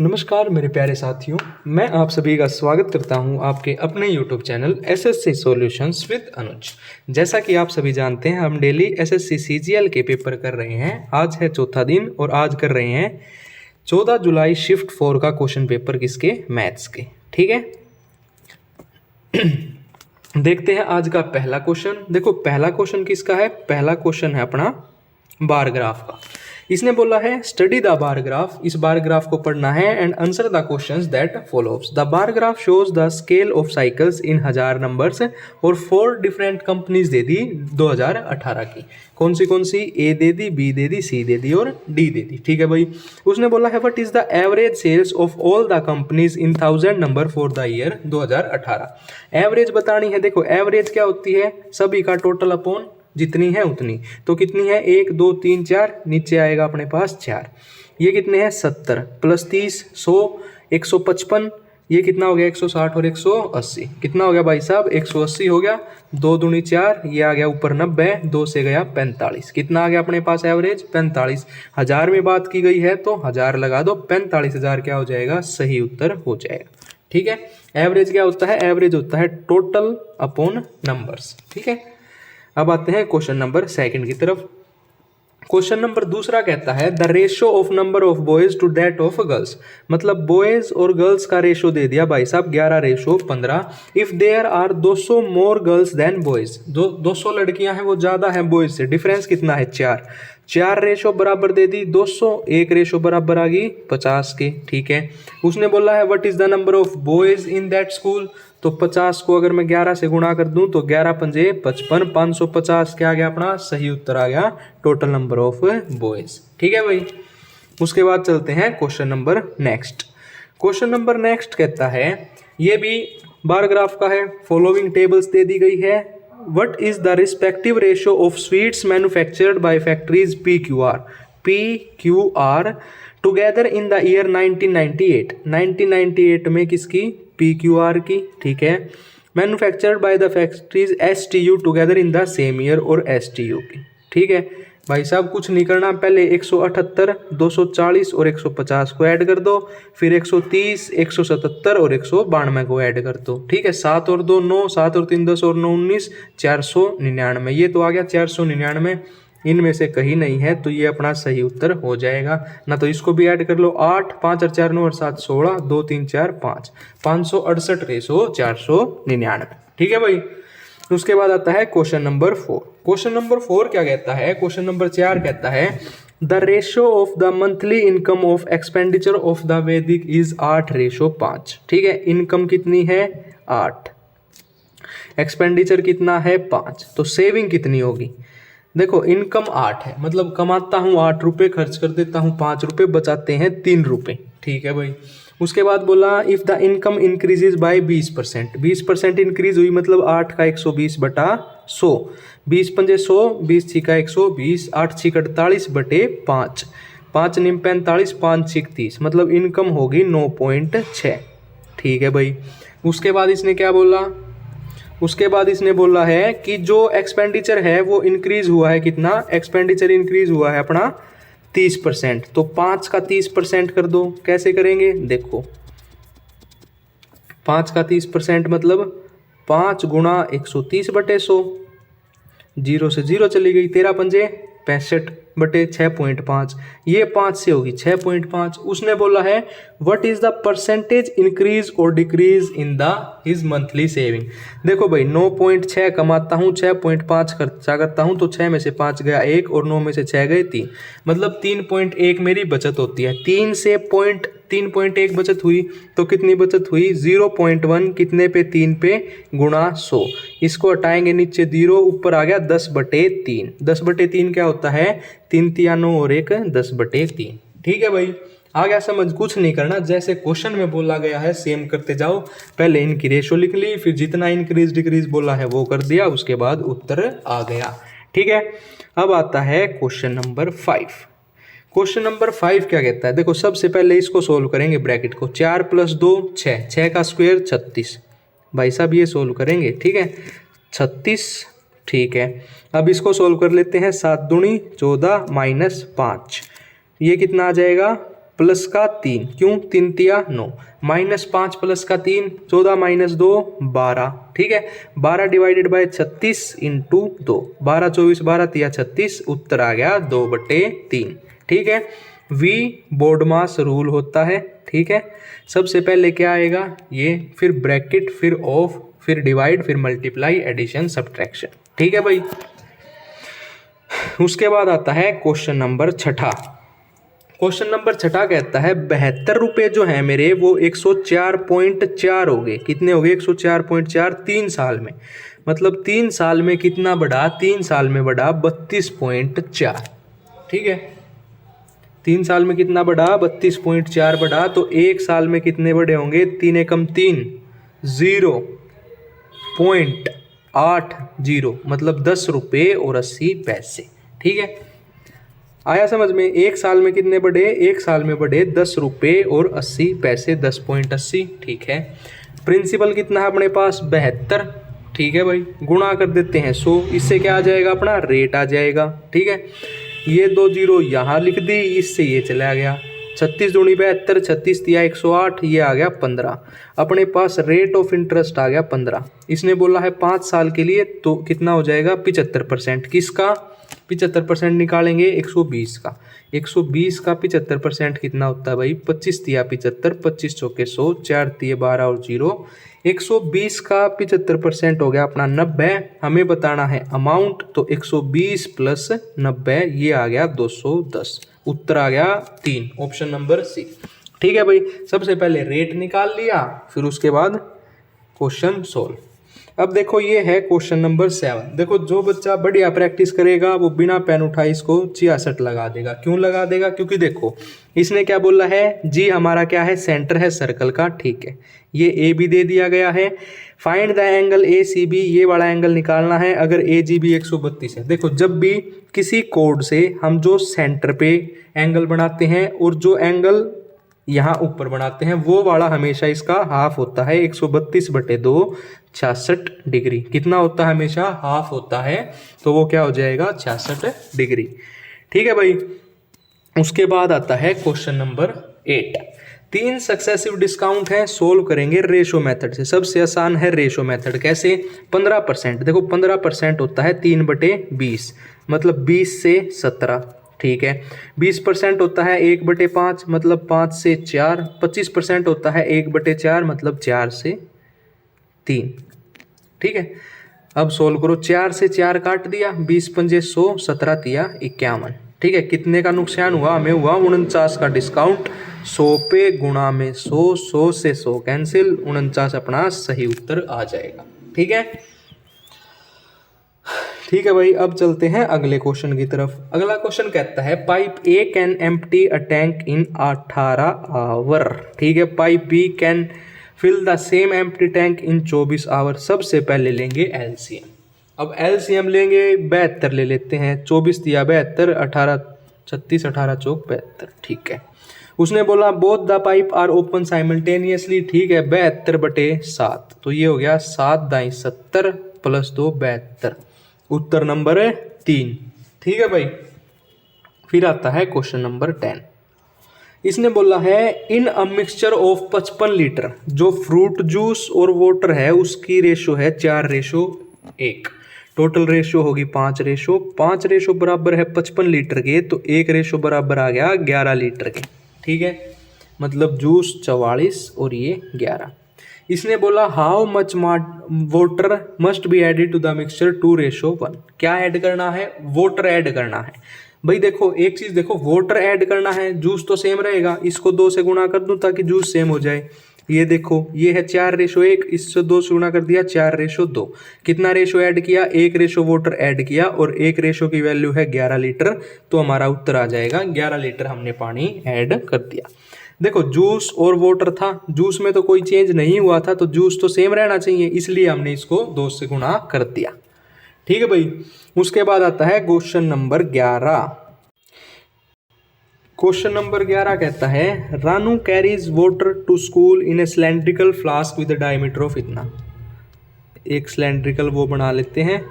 नमस्कार मेरे प्यारे साथियों, मैं आप सभी का स्वागत करता हूं आपके अपने YouTube channel SSC solutions with Anuj. जैसा कि आप सभी जानते हैं, हम डेली SSC CGL के पेपर कर रहे हैं। आज है चौथा दिन और आज कर रहे हैं 14 जुलाई शिफ्ट 4 का क्वेश्चन पेपर किसके, मैथ्स के। ठीक है, देखते हैं आज का पहला क्वेश्चन। देखो पहला क्वेश्चन किसका है, पहला क्वेश्चन है अपना बार ग्राफ का। इसने बोला है स्टडी द बार ग्राफ, इस बार ग्राफ को पढ़ना है and answer the questions that follows. The bar graph shows the scale of cycles in 1000 numbers और 4 डिफरेंट कंपनीज दे दी 2018 की। कौन सी ए दे दी, बी दे दी, सी दे दी और डी दे दी। ठीक है भाई, उसने बोला है what is the average sales of all the companies in 1000 number for the year 2018। Average बतानी है। देखो एवरेज क्या होती है, सभी का टोटल अपॉन जितनी है उतनी। तो कितनी है, 1 2 3 4, नीचे आएगा अपने पास 4। ये कितने हैं, 70 प्लस 30 100 155। ये कितना हो गया, 160 और 180 कितना हो गया भाई साहब, 180 हो गया। 2 दूनी 4, ये आ गया ऊपर 90, 2 से गया 45। कितना आ गया अपने पास एवरेज, 45। 1000 में बात की गई है तो 1000 लगा दो, 45,000 क्या हो जाएगा, सही उत्तर हो जाएगा। ठीक है, एवरेज क्या होता है, एवरेज होता है टोटल अपॉन नंबर्स। ठीक है, अब आते हैं क्वेश्चन नंबर सेकंड की तरफ। क्वेश्चन नंबर दूसरा कहता है the ratio of number of boys to that of girls. मतलब बॉयज और गर्ल्स का रेशो दे दिया भाई साहब 11:15। If there are 200 more girls then boys, 200 लड़कियां हैं वो ज्यादा हैं बॉयज से, डिफरेंस कितना है 4 रेशो बराबर दे दी 200, 1 रेशो बराबर आ गई 50 के। ठीक है, उसने बोला है what is the number of boys in that school. तो 50 को अगर मैं 11 से गुणा कर दूं तो 11 पंजे 55, 550 क्या आ गया अपना, सही उत्तर आ गया टोटल नंबर ऑफ बॉयज। ठीक है भाई, उसके बाद चलते हैं question number next. Question number next कहता है, ये भी बार ग्राफ का है, फॉलोइंग टेबल्स दे दी गई है। What is the respective ratio of sweets manufactured by factories PQR together in the year 1998। 1998 में किसकी, PQR की। ठीक है, manufactured by the factories STU together in the same year और STU की। ठीक है भाई साहब, कुछ नहीं करना, पहले 178, 240 और 150 को ऐड कर दो, फिर 130, 177 और 192 को ऐड कर दो। ठीक है, 7 और 2 9, 7 और 3 10 और 9 19, 499। ये तो आ गया 499, इनमें से कहीं नहीं है तो ये अपना सही उत्तर हो जाएगा ना। तो इसको भी ऐड कर लो, 8 5 और 4 9 और 7 16, 2 3 4 5, 568 रेशो 499। ठीक है भाई, उसके बाद आता है क्वेश्चन नंबर 4। क्वेश्चन नंबर 4 क्या कहता है, क्वेश्चन नंबर 4 कहता है the ratio of the monthly income of expenditure of the वैदिक इज 8:5। ठीक है, इनकम कितनी है 8, एक्सपेंडिचर कितना है 5, तो सेविंग कितनी होगी। देखो इनकम 8 है, मतलब कमाता हूँ 8 रुपये, खर्च कर देता हूँ 5 रुपये, बचाते हैं 3 रुपये। ठीक है भाई, उसके बाद बोला if the income increases by 20%, 20% increase हुई, मतलब 8 का 120 बटा 100, 20 पंजे 100, 20 छिका 120, 8 छिक 48 बटे 5, 5 निम 45, 5 छिक 30, मतलब इनकम होगी 9.6। ठीक है भाई, उसके बाद इसने क्या बोला, उसके बाद इसने बोला है कि जो एक्सपेंडिचर है वो इंक्रीज हुआ है, कितना एक्सपेंडिचर इंक्रीज हुआ है अपना 30%। तो 5 का 30% कर दो, कैसे करेंगे, देखो 5 का 30% मतलब 5 गुणा 130 बटे 100, 0 से 0 चली गई, 13 पंजे 65 बटे 6.5, ये 5 से होगी 6.5। उसने बोला है what is the percentage increase और decrease in the his monthly saving. देखो भाई 9.6 कमाता हूँ, 6.5 खर्चा करता हूँ, तो 6 में से 5 गया 1 और 9 में से 6 गए 3, मतलब 3.1 मेरी बचत होती है। 3 से 3.1 बचत हुई तो कितनी बचत हुई 0.1, कितने पे 3 पे गुणा 100। इसको हटाएंगे नीचे 0, ऊपर आ गया 10/3। 10/3 क्या होता है, 3 तिया 9 और 1 10/3। ठीक है भाई, आ गया समझ, कुछ नहीं करना, जैसे क्वेश्चन में बोला गया है सेम करते जाओ। पहले इनकी रेशो लिख ली, फिर जितना इंक्रीज डिक्रीज बोला है वो कर दिया, उसके बाद उत्तर आ गया। ठीक है, अब आता है क्वेश्चन नंबर 5। क्वेश्चन नंबर 5 क्या कहता है, देखो सबसे पहले इसको सोल्व करेंगे, ब्रैकेट को 4 + 2 6, 6 का स्क्वायर 36। भाई साहब ये सोल्व करेंगे, ठीक है 36। ठीक है, अब इसको सोल्व कर लेते हैं, 7 दूनी 14 -5, ये कितना आ जाएगा प्लस का 3, क्यों 3 तिया 9, -5 प्लस का 3 14 - 2 12, ठीक है। 12 डिवाइडेड बाय 36 इंटू 2, 12 24 12 तिया 36, उत्तर आ गया 2/3, ठीक है। V बोर्ड मास रूल होता है, ठीक है। सबसे पहले क्या आएगा ये, फिर ब्रैकेट, फिर ऑफ, फिर डिवाइड, फिर मल्टीप्लाई, एडिशन, सब्ट्रैक्शन, ठीक है भाई। उसके बाद आता है क्वेश्चन नंबर 6। क्वेश्चन नंबर 6 कहता है 72 रुपये जो है मेरे वो 104.4 हो गए। कितने हो गए 104.4 3 साल में, मतलब 3 साल में कितना बढ़ा, 3 साल में बढ़ा 32.4, ठीक है। 3 साल में कितना बढ़ा 32.4 बढ़ा, तो 1 साल में कितने बढ़े होंगे, 3 एकम 3 0.80, मतलब 10 रुपये और 80 पैसे, ठीक है। आया समझ में, 1 साल में कितने बढ़े, 1 साल में बढ़े 10 रुपये और 80 पैसे, 10.80, ठीक है। प्रिंसिपल कितना है अपने पास 72, ठीक है भाई। गुणा कर देते हैं 100, इससे क्या आ जाएगा अपना रेट आ जाएगा, ठीक है। ये 2 जीरो यहाँ लिख दी, इससे ये चला गया 36 दूनी 72, 36 तिया 108, ये आ गया 15। अपने पास रेट ऑफ इंटरेस्ट आ गया 15। इसने बोला है 5 साल के लिए, तो कितना हो जाएगा 75%। किसका 75% निकालेंगे 120 का। 120 का 75% कितना होता है भाई, 25 तिया 75, 25 चौके 100, 4 तिया 12 और 0, 120 का 75% हो गया अपना 90। हमें बताना है अमाउंट, तो 120 प्लस 90, ये आ गया 210, उत्तर आ गया 3, ऑप्शन नंबर सी, ठीक है भाई। सबसे पहले रेट निकाल लिया, फिर उसके बाद क्वेश्चन सोल्व। अब देखो ये है क्वेश्चन नंबर 7। देखो जो बच्चा बढ़िया प्रैक्टिस करेगा वो बिना पेन उठाए इसको 66 लगा देगा। क्यों लगा देगा, क्योंकि देखो इसने क्या बोला है, जी हमारा क्या है सेंटर है सर्कल का, ठीक है। ये ए बी दे दिया गया है, find the angle A C B, ये वाला एंगल निकालना है अगर ए जी बी 132 है। देखो जब भी किसी कोड से हम जो सेंटर पे एंगल बनाते हैं और जो एंगल यहाँ ऊपर बनाते हैं वो वाला हमेशा इसका हाफ होता है, 132/2 66 डिग्री। कितना होता है हमेशा हाफ होता है, तो वो क्या हो जाएगा 66 डिग्री, ठीक है भाई। उसके बाद आता है क्वेश्चन नंबर 8। 3 सक्सेसिव डिस्काउंट है, सोल्व करेंगे रेशो मेथड से। सबसे आसान है रेशो मेथड, कैसे 15%। देखो 15% होता है 3/20, मतलब 20 से 17, ठीक है। 20% होता है 1/5, मतलब 5 से 4। 25% होता है 1/4, मतलब 4 से 3, ठीक है। अब सोल्व करो, 4 से 4 काट दिया, 20 पंजे 100, 17 तिया 51, ठीक है। कितने का नुकसान हुआ, हमें हुआ 49 का डिस्काउंट। 100 पे गुणा में 100, 100 से 100 कैंसिल, 49 अपना सही उत्तर आ जाएगा, ठीक है। ठीक है भाई, अब चलते हैं अगले क्वेश्चन की तरफ। अगला क्वेश्चन कहता है pipe A can empty a tank in 18 hour, ठीक है। Pipe B can fill the same empty tank in 24 hour. सबसे पहले लेंगे एलसीएम। अब एलसीएम लेंगे 72 ले लेते हैं, 24 दिया 72, 18 36, 18 चौक 72, ठीक है। उसने बोला both the pipe are open simultaneously, ठीक है। 72/7, तो ये हो गया 7 दाई 70 प्लस 2 72, उत्तर नंबर 3, ठीक है भाई। फिर आता है क्वेश्चन नंबर 10। इसने बोला है इन अ मिक्सचर ऑफ 55 लीटर, जो फ्रूट जूस और वाटर है उसकी रेशो है 4:1, टोटल रेशो होगी 5 रेशो बराबर है 55 लीटर के, तो 1 रेशो बराबर आ गया 11 लीटर के, ठीक है। मतलब जूस 44 और ये 11। इसने बोला how much water must be added to the mixture 2:1। क्या ऐड करना है, वाटर ऐड करना है भाई। देखो एक चीज देखो, वाटर ऐड करना है, जूस तो सेम रहेगा, इसको 2 से गुणा कर दूं ताकि जूस सेम हो जाए। ये देखो ये है 4:1, इससे 2 से गुणा कर दिया 4:2। कितना रेशो ऐड किया, 1 रेशो वाटर ऐड किया और 1 रेशो की वैल्यू है 11 लीटर, तो हमारा उत्तर आ जाएगा 11 लीटर हमने पानी ऐड कर दिया। देखो जूस और वाटर था, जूस में तो कोई चेंज नहीं हुआ था, तो जूस तो सेम रहना चाहिए, इसलिए हमने इसको 2 से गुणा कर दिया, ठीक है भाई। उसके बाद आता है क्वेश्चन नंबर 11। क्वेश्चन नंबर 11 कहता है Ranu carries water to school in a cylindrical flask with diameter of इतना। एक सिलेंड्रिकल वो बना लेते हैं,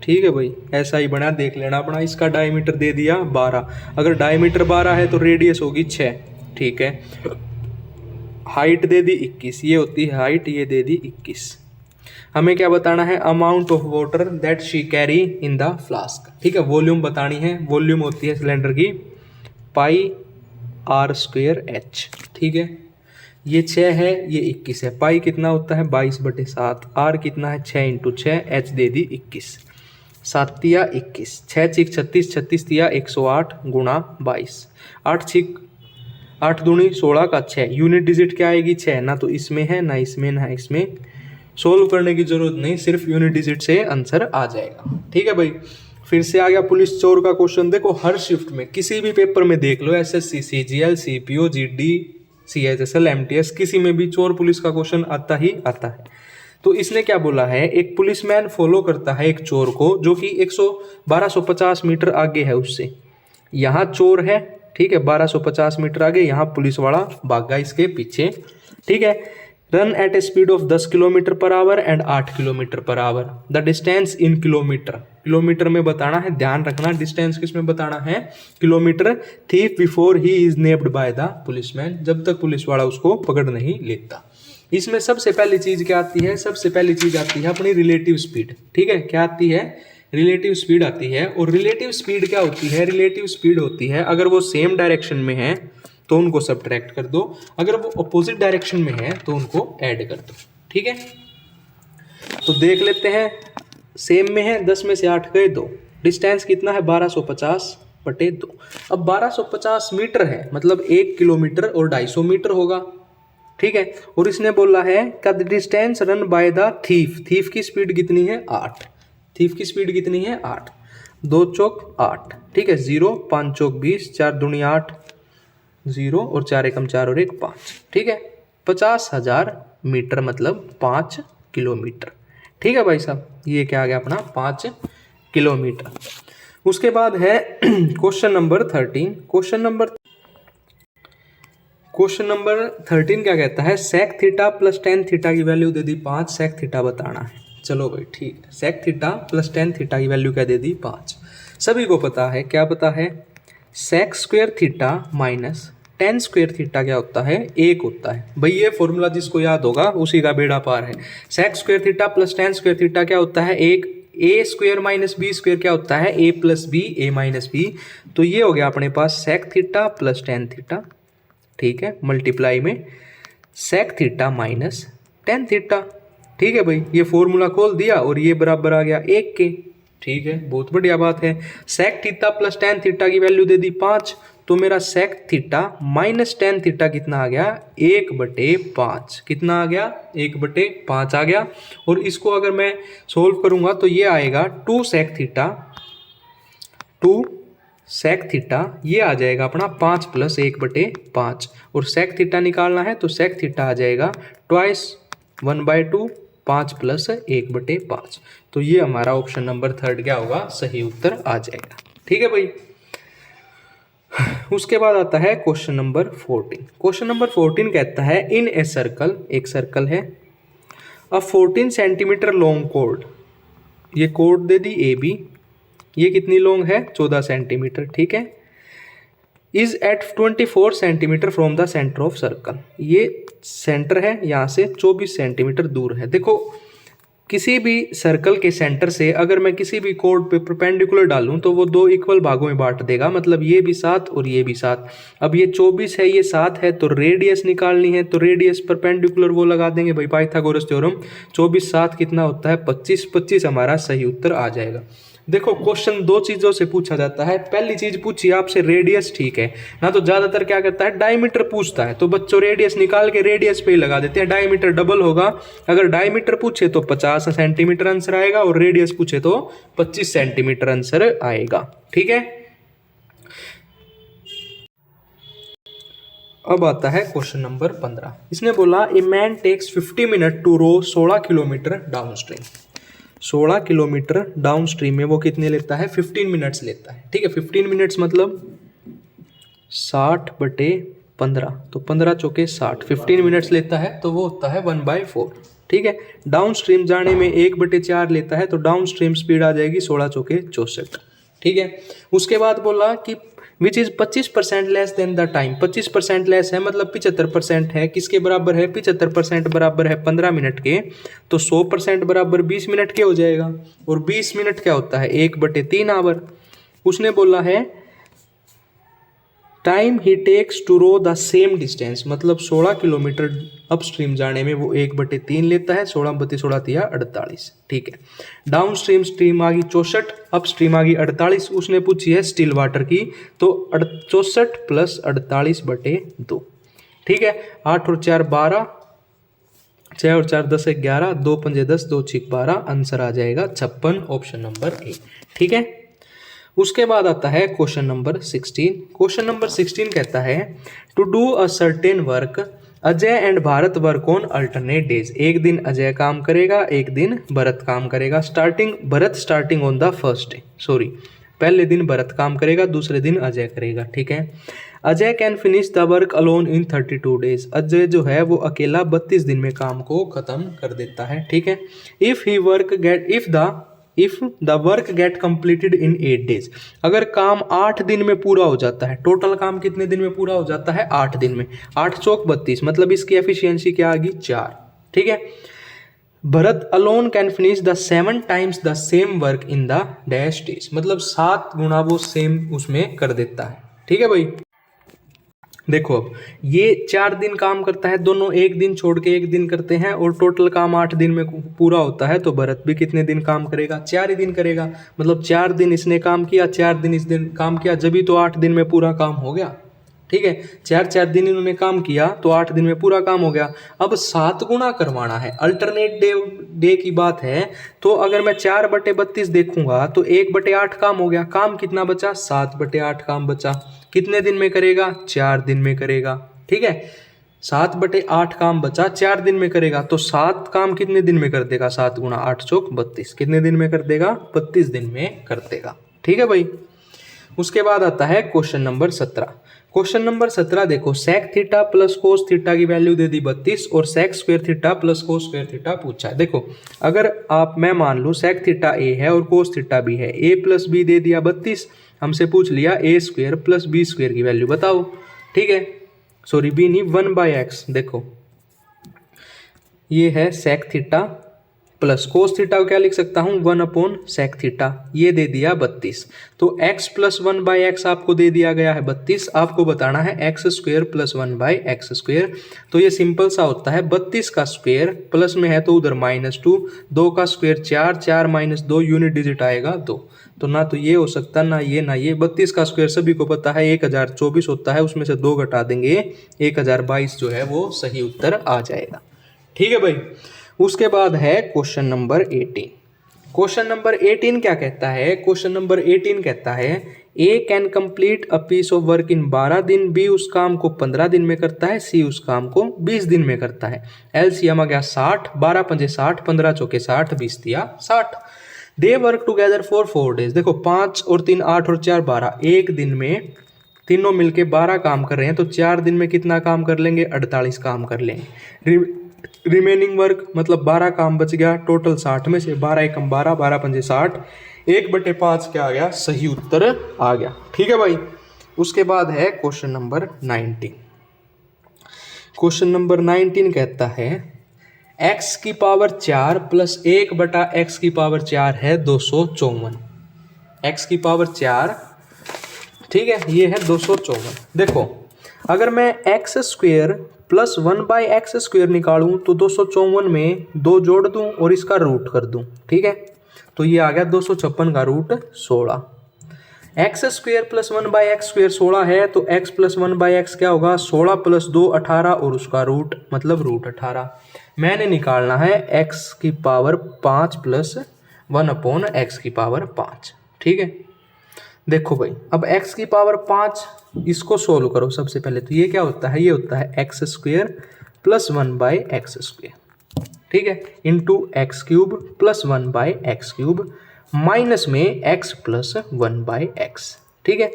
ठीक है भाई, ऐसा ही बना देख लेना अपना। इसका डायमीटर दे दिया 12, अगर डायमीटर 12 है तो रेडियस होगी 6, ठीक है। हाइट दे दी 21, ये होती है हाइट, ये दे दी 21। हमें क्या बताना है, amount of water that she carry in the flask, ठीक है। वॉल्यूम बतानी है, वॉल्यूम होती है सिलेंडर की पाई आर स्क्वेयर एच, ठीक है। ये 6 है, ये 21 है। पाई कितना होता है 22/7, आर कितना है 6 × 6, एच दे दी 21, 7 तिया 21, 6 छिक 36, 36 तिया 108 गुणा 22, 8 छिक 8 दूनी 16 का 6, यूनिट डिजिट क्या आएगी 6, ना तो इसमें है ना इसमें ना इसमें, सोल्व करने की जरूरत नहीं, सिर्फ यूनिट डिजिट से आंसर आ जाएगा, ठीक है भाई। फिर से आ गया पुलिस चोर का क्वेश्चन। देखो हर शिफ्ट में किसी भी पेपर में देख लो, SSC, CGL, CPO, GD, CHSL, MTS, किसी में भी चोर पुलिस का क्वेश्चन आता ही आता है। तो इसने क्या बोला है, एक पुलिसमैन फॉलो करता है एक चोर को जो कि 1250 मीटर आगे है उससे। यहाँ चोर है, ठीक है, 1250 मीटर आगे, यहाँ पुलिस वाला भागा इसके पीछे, ठीक है। Run at A speed of 10 kilometre per hour and 8 kilometre per hour, the distance in kilometre, kilometre में बताना है, ध्यान रखना डिस्टेंस किस में बताना है, kilometre. Thief before he is napped by the policeman, जब तक पुलिस वाला उसको पकड़ नहीं लेता। इसमें सबसे पहली चीज क्या आती है, सबसे पहली चीज आती है अपनी रिलेटिव स्पीड, ठीक है। क्या आती है, रिलेटिव स्पीड आती है। और रिलेटिव स्पीड क्या होती है, रिलेटिव स्पीड होती है अगर वो सेम डायरेक्शन में है तो उनको सब्ट्रैक्ट कर दो, अगर वो अपोजिट डायरेक्शन में है तो उनको ऐड कर दो, ठीक है। तो देख लेते हैं, सेम में है 10 में से 8 गए 2, डिस्टेंस कितना है 1250/2। अब 1250 मीटर है मतलब 1 किलोमीटर और 250 मीटर होगा, ठीक है। और इसने बोला है का the distance run by the thief, thief की स्पीड कितनी है 8, थीफ की स्पीड कितनी है 8, 2 चौक 8, ठीक है, 0, 5 चौक 20, 4 दूनी 8, 0 और 4 एकम 4 और 1 5, ठीक है। 50,000 मीटर मतलब 5 किलोमीटर, ठीक है भाई साहब। ये क्या आ गया अपना 5 किलोमीटर। उसके बाद है क्वेश्चन नंबर 13। क्वेश्चन नंबर 13 क्या कहता है, sec theta plus tan theta की वैल्यू दे दी 5, सेक थीटा बताना है। चलो भाई ठीक है, sec theta plus tan theta की वैल्यू क्या दे दी 5। सभी को पता है, क्या पता है, sec square theta minus tan square theta क्या होता है 1 होता है। भाई ये फॉर्मूला जिसको याद होगा उसी का बेड़ा पार है। Sec square theta plus tan square theta क्या होता है 1, a square minus b square क्या होता है a plus b, a minus b. तो ये हो गया अपने पास sec theta plus tan theta, ठीक है, मल्टीप्लाई में sec theta minus tan theta, ठीक है भाई। ये फॉर्मूला खोल दिया और ये बराबर आ गया 1 के, ठीक है, बहुत बढ़िया बात है। Sec theta plus tan theta की वैल्यू दे दी 5, तो मेरा sec theta minus tan theta कितना आ गया 1/5, कितना आ गया 1/5 आ गया। और इसको अगर मैं सोल्व करूंगा तो ये आएगा 2 सेक थीटा, ये आ जाएगा अपना 5 + 1/5। और सेक थीटा निकालना है तो सेक थीटा आ जाएगा ट्वाइस 1/2, 5 + 1/5। तो ये हमारा ऑप्शन नंबर 3 क्या होगा, सही उत्तर आ जाएगा, ठीक है भाई। उसके बाद आता है क्वेश्चन नंबर 14। क्वेश्चन नंबर 14 कहता है इन ए सर्कल, एक सर्कल है, अ 14 सेंटीमीटर लॉन्ग कोड, ये कोड दे दी ए बी, ये कितनी लॉन्ग है 14 सेंटीमीटर, ठीक है, is at 24 centimetre from the centre of circle, ये सेंटर है यहाँ से 24 सेंटीमीटर दूर है। देखो किसी भी सर्कल के सेंटर से अगर मैं किसी भी कोड पे परपेंडिकुलर डालूं तो वो 2 इक्वल भागों में बांट देगा, मतलब ये भी 7 और ये भी 7। अब ये 24 है ये 7 है, तो रेडियस निकालनी है, तो रेडियस परपेंडिकुलर वो लगा देंगे भाई, पाइथागोरस थ्योरम। 24 7 कितना होता है 25, 25 हमारा सही उत्तर आ जाएगा। देखो क्वेश्चन 2 चीज़ों से पूछा जाता है। पहली चीज पूछी आपसे रेडियस, ठीक है ना, तो ज्यादातर क्या करता है डायमीटर पूछता है, तो बच्चों रेडियस निकाल के रेडियस पे ही लगा देते हैं, डायमीटर डबल होगा। अगर डायमीटर पूछे तो 50 सेंटीमीटर आंसर आएगा और रेडियस पूछे तो 25 सेंटीमीटर आंसर आएगा, ठीक है। अब आता है क्वेश्चन नंबर 15। इसने बोला a man takes 50 minute to row 16 kilometre downstream. 16 kilometre downstream में वो कितने लेता है 15 मिनट्स लेता है, ठीक है। 15 मिनट्स मतलब 60/15, तो 15 चौके 60, 15 मिनट्स लेता है तो वो होता है 1/4, ठीक है। डाउन स्ट्रीम जाने में 1/4 लेता है तो डाउन स्ट्रीम स्पीड आ जाएगी 16 चौके 64, ठीक है। उसके बाद बोला कि which is 25% less than the time. 25% less है मतलब 75% है, किसके बराबर है, 75% बराबर है 15 मिनट के, तो 100% बराबर 20 मिनट के हो जाएगा। और 20 मिनट क्या होता है, 1/3 आवर। उसने बोला है time he takes to row the same distance, मतलब 16 किलोमीटर अपस्ट्रीम जाने में वो 1/3 लेता है, 16/16 48। ठीक है। डाउन स्ट्रीम स्ट्रीम आ गई 64, अपस्ट्रीम आ गई 48। उसने पूछी है स्टिल वाटर की, तो 64 + 48/2। ठीक है। 8 और 4 12, 6 और 4 10 11, 2 पंजे 10, 2 6 12, आंसर आ जाएगा 56, ऑप्शन नंबर ए। ठीक है। उसके बाद आता है क्वेश्चन नंबर 16। क्वेश्चन नंबर 16 कहता है to do a certain work Ajay and Bharat work on alternate days. एक दिन अजय काम करेगा, एक दिन भरत काम करेगा। Bharat starting on the first day, पहले दिन भरत काम करेगा, दूसरे दिन अजय करेगा। ठीक है। Ajay can finish the work alone in 32 days. Ajay जो है वो अकेला 32 दिन में काम को खत्म कर देता है। ठीक है। If the work get completed in 8 days, अगर काम 8 दिन में पूरा हो जाता है, टोटल काम कितने दिन में पूरा हो जाता है, 8 दिन में। 8 चौक 32, मतलब इसकी एफिशिएंसी क्या आ गई, 4। ठीक है। Bharat alone can finish the 7 times the same work in the dash days, मतलब 7 गुना वो सेम उसमें कर देता है। ठीक है भाई। देखो अब ये 4 दिन काम करता है, दोनों एक दिन छोड़ के एक दिन करते हैं, और टोटल काम 8 दिन में पूरा होता है, तो भरत भी कितने दिन काम करेगा, 4 ही दिन करेगा। मतलब 4 दिन इसने काम किया, 4 दिन इस दिन काम किया, जब भी तो 8 दिन में पूरा काम हो गया। ठीक है। 4 दिन इन्होंने काम किया तो 8 दिन में पूरा काम हो गया। अब 7 गुना करवाना है, अल्टरनेट डे की बात है, तो अगर मैं 4/32 देखूंगा तो 1/8 काम हो गया। काम कितना बचा, 7/8 काम बचा। कितने दिन में करेगा, 4 दिन में करेगा। ठीक है। 7/8 काम बचा, 4 दिन में करेगा, तो 7 काम कितने दिन में कर देगा, 7 गुना 8 चौक 32, कितने दिन में कर देगा, 32 दिन में कर देगा। ठीक है भाई। उसके बाद आता है क्वेश्चन नंबर 17। क्वेश्चन नंबर 17 देखो, sec theta plus cos theta की वैल्यू दे दी 32 और sec square theta plus cos square theta पूछा है। देखो अगर मैं मान लूँ सेक थीटा ए है और कोस थीटा बी है, a प्लस बी दे दिया 32, हमसे पूछ लिया a² प्लस b² की वैल्यू बताओ। ठीक है। सॉरी b नहीं, 1/x। देखो ये है sec theta plus cos theta को क्या लिख सकता हूँ, 1/sec थीटा, ये दे दिया 32। तो x + 1/x आपको दे दिया गया है 32, आपको बताना है x² + 1/x²। तो ये सिंपल सा होता है, 32 का स्क्वायर प्लस में है तो उधर -2, 2 का स्क्वायर 4, 4 - 2 यूनिट डिजिट आएगा 2। तो ना तो ये हो सकता ना ये ना ये। 32 का स्क्वायर सभी को पता है 1024 होता है, उसमें से 2 घटा देंगे 1022 जो है वो सही उत्तर आ जाएगा। ठीक है भाई। उसके बाद है क्वेश्चन नंबर 18। क्वेश्चन नंबर 18 क्या कहता है, क्वेश्चन नंबर 18 कहता है A can complete a piece of work in 12 दिन, बी उस काम को 15 दिन में करता है, सी उस काम को 20 दिन में करता है। एलसीएम आ गया 60, 12 पंजे 60, 15 चौके 60, 20 दिया 60। They work together for 4 days. देखो 5 और 3 8 और 4 12, एक दिन में तीनों मिलके 12 काम कर रहे हैं, तो 4 दिन में कितना काम कर लेंगे, 48 काम कर लेंगे। रिमेनिंग वर्क मतलब 12 काम बच गया, टोटल 60 में से 12 एकम 12, 12 पंजे 60, 1/5 क्या आ गया, सही उत्तर आ गया। ठीक है भाई। उसके बाद है क्वेश्चन नंबर 19। क्वेश्चन नंबर 19 कहता है x⁴ 4 + 1/x⁴ है 254। x⁴, ठीक है, ये है 254। देखो अगर मैं x² + 1/x² निकालूं तो 254 में 2 जोड़ दूं और इसका रूट कर दूं। ठीक है। तो ये आ गया 256 का रूट 16। x² + 1/x² 16 है, तो x + 1/x क्या होगा, 16 + 2 18 और उसका रूट मतलब रूट 18। मैंने निकालना है x⁵ 5 + 1/x⁵ ठीक है। देखो भाई अब x⁵ 5 इसको सोल्व करो सबसे पहले, तो ये क्या होता है, ये होता है x² + 1/x², ठीक है, इंटू x³ + 1/x³ माइनस में x + 1/x। ठीक है।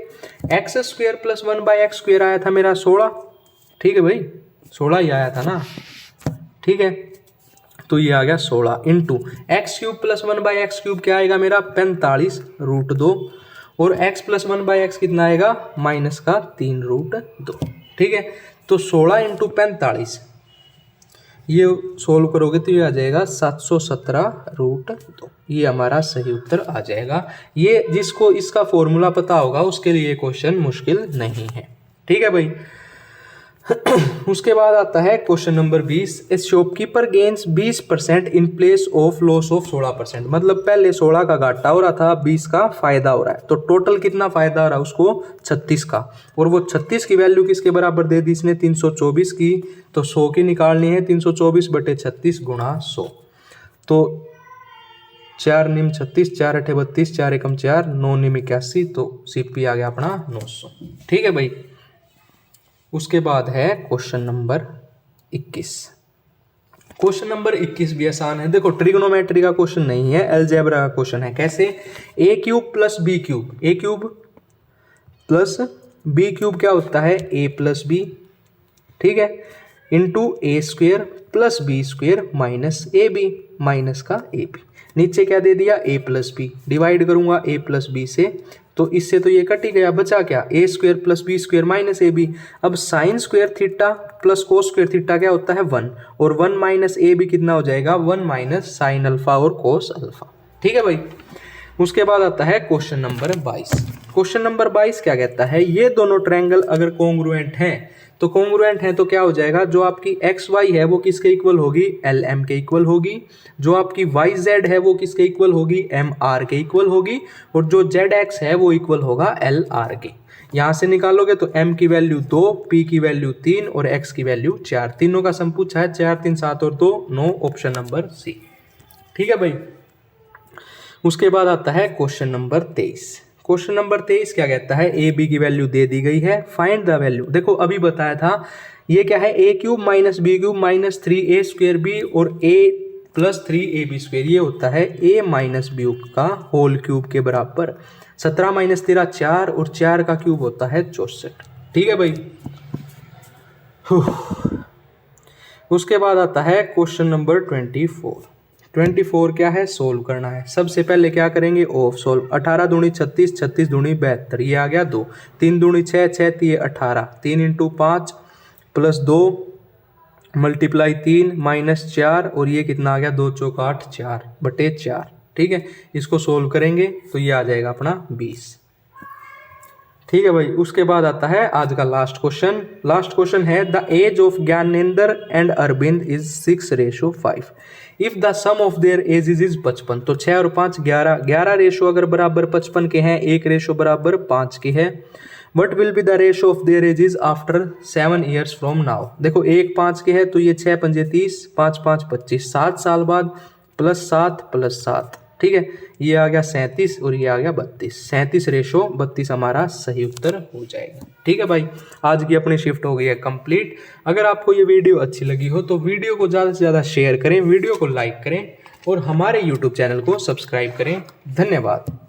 x² + 1/x² आया था मेरा 16। ठीक है भाई, 16 ही आया था ना। ठीक है। तो ये आ गया 16 इंटू x³ + 1/x³ क्या आएगा मेरा 45 √2 और x प्लस 1/x कितना आएगा, माइनस का 3√2। ठीक है, तो 16 इंटू 45 ये सोल्व करोगे तो ये आ जाएगा 717√2। ये हमारा सही उत्तर आ जाएगा। ये जिसको इसका फॉर्मूला पता होगा उसके लिए क्वेश्चन मुश्किल नहीं है। ठीक है भाई। उसके बाद आता है question number 20। A shopkeeper gains 20% in place of loss of 16%। मतलब पहले 16 का घाटा हो रहा था, 20 का फायदा हो रहा है, तो टोटल कितना फायदा हो रहा है उसको, 36 का। और वो 36 की वैल्यू किसके बराबर दे दी इसने, 324 की। तो 100 की निकालनी है, 324/36 गुणा 100। तो 4 निम 36, 4 अठे 32, 4 एकम 4, 9 निम 81, तो सीपी आ गया अपना 900। ठीक है भाई। उसके बाद है क्वेश्चन नंबर 21। क्वेश्चन नंबर 21 भी आसान है। देखो ट्रिग्नोमेट्री का क्वेश्चन नहीं है, अलजेब्रा का क्वेश्चन है। कैसे, a cube plus b cube, a cube plus b cube क्या होता है, a प्लस बी, ठीक है, into a square plus b square minus a b, minus का ए बी। नीचे क्या दे दिया, a प्लस बी, डिवाइड करूंगा a प्लस बी से, तो इससे तो ये कट ही गया, बचा क्या, a square plus b square minus a b. अब sine square theta plus cos square theta क्या होता है, 1, और 1 माइनस ए बी कितना हो जाएगा, 1 माइनस साइन अल्फा और कोस अल्फा। ठीक है भाई। उसके बाद आता है क्वेश्चन नंबर 22। क्वेश्चन नंबर 22 क्या कहता है, ये दोनों ट्रायंगल अगर कॉन्ग्रुएंट हैं, तो कॉन्ग्रुएंट है तो क्या हो जाएगा, जो आपकी एक्स वाई है वो किसके इक्वल होगी, एल एम के इक्वल होगी। जो आपकी वाई जेड है वो किसके इक्वल होगी, एम आर के इक्वल होगी। और जो जेड एक्स है वो इक्वल होगा एल आर के। यहाँ से निकालोगे तो m की वैल्यू 2, p की वैल्यू 3 और x की वैल्यू 4। तीनों का सम पूछा है, 4 3 7 और 2 9, ऑप्शन नंबर सी। ठीक है भाई। उसके बाद आता है क्वेश्चन नंबर 23। क्वेश्चन नंबर 23 क्या कहता है, ए बी की वैल्यू दे दी गई है, फाइंड द वैल्यू। देखो अभी बताया था ये क्या है, a cube minus b cube minus 3a square b और a प्लस 3ab स्क्वेयर, ये होता है a माइनस बी का होल क्यूब के बराबर। 17 माइनस 13 4 और 4 का क्यूब होता है 64। ठीक है भाई। उसके बाद आता है क्वेश्चन नंबर 24। 24 क्या है, सोल्व करना है। सबसे पहले क्या करेंगे, ऑफ सोल्व। 18 दूनी 36, 36 दूनी 72, ये आ गया 2। 3 दूनी 6, 6 3 18, 3 इंटू 5 प्लस 2 मल्टीप्लाई 3 माइनस 4, और ये कितना आ गया, 2 चौक 8, 4/4। ठीक है, इसको सोल्व करेंगे तो ये आ जाएगा अपना 20। ठीक है भाई। उसके बाद आता है आज का लास्ट क्वेश्चन। लास्ट क्वेश्चन है, the age of Gyanendra and Arvind is 6:5 if the sum of their ages is 55। तो 6 और 5 11, 11 रेशो अगर बराबर 55 के हैं, 1 रेशो बराबर 5 के है। What will be the ratio of their edges after 7 years from now. देखो 1 5 के है तो ये 6 पंजे 30, 5 5 25, 7 साल बाद प्लस 7 प्लस 7। ठीक है, ये आ गया 37 और ये आ गया 32। 37:32 हमारा सही उत्तर हो जाएगा। ठीक है भाई, आज की अपनी शिफ्ट हो गई है कंप्लीट। अगर आपको ये वीडियो अच्छी लगी हो तो वीडियो को ज़्यादा से ज़्यादा शेयर करें, वीडियो को लाइक करें और हमारे यूट्यूब चैनल को सब्सक्राइब करें। धन्यवाद।